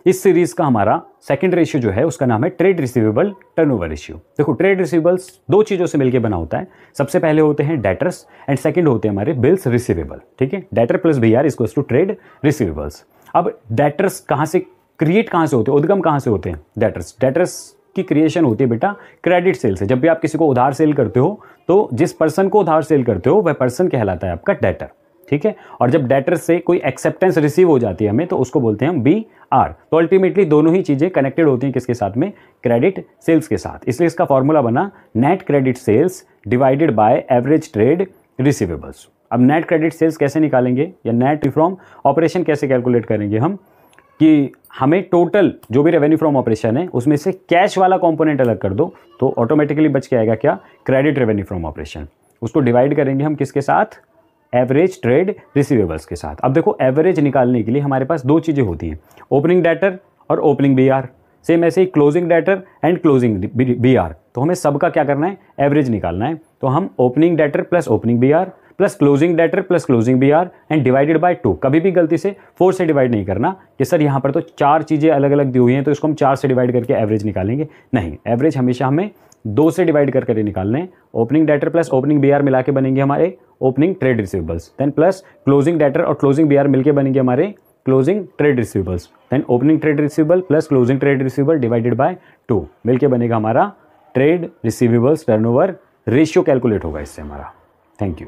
इस सीरीज का हमारा सेकंड रेशियो जो है उसका नाम है ट्रेड रिसीवेबल टर्नओवर रेशियो। देखो ट्रेड रिसीवेबल्स दो चीज़ों से मिलकर बना होता है। सबसे पहले होते हैं डेटर्स एंड सेकंड होते हैं हमारे बिल्स रिसीवेबल। ठीक है, debtor plus BR equals to trade receivables. अब डेटर्स कहाँ से क्रिएट कहाँ से होते हैं, उद्गम कहाँ से होते हैं? डेटर्स की क्रिएशन होती है बेटा क्रेडिट सेल से। जब भी आप किसी को उधार सेल करते हो तो जिस पर्सन को उधार सेल करते हो वह पर्सन कहलाता है आपका डेटर। ठीक है, और जब डेटर से कोई एक्सेप्टेंस रिसीव हो जाती है हमें तो उसको बोलते हैं हम BR। तो अल्टीमेटली दोनों ही चीजें कनेक्टेड होती हैं किसके साथ में? क्रेडिट सेल्स के साथ। इसलिए इसका फॉर्मूला बना net credit sales divided by average trade receivables. अब नेट क्रेडिट सेल्स कैसे निकालेंगे या नेट फ्रॉम ऑपरेशन कैसे कैलकुलेट करेंगे हम, कि हमें टोटल जो भी रेवेन्यू फ्रॉम ऑपरेशन है उसमें से कैश वाला कंपोनेंट अलग कर दो तो ऑटोमेटिकली बच के आएगा क्या? Credit revenue from operation. उसको डिवाइड करेंगे हम किसके साथ? एवरेज ट्रेड रिसीवेबल्स के साथ। अब देखो एवरेज निकालने के लिए हमारे पास दो चीज़ें होती हैं, ओपनिंग डेटर और ओपनिंग BR। सेम ऐसे ही closing data and closing BR। तो हमें सबका क्या करना है? एवरेज निकालना है। तो हम opening debtor plus opening BR plus closing debtor plus closing BR and divided by 2। कभी भी गलती से 4 से डिवाइड नहीं करना कि सर यहाँ पर तो 4 चीज़ें अलग अलग दी हुई हैं तो इसको हम 4 से डिवाइड करके एवरेज निकालेंगे। नहीं, एवरेज हमेशा हमें 2 से डिवाइड करके निकालने हैं। Opening debtor plus opening BR मिला के बनेंगे हमारे opening trade receivables, then plus closing debtor और क्लोजिंग BR मिलके बनेंगे हमारे closing trade receivables, then opening trade receivable plus closing trade receivable divided by 2 मिलके बनेगा हमारा trade receivables turnover ratio. Calculate होगा इससे हमारा। Thank you.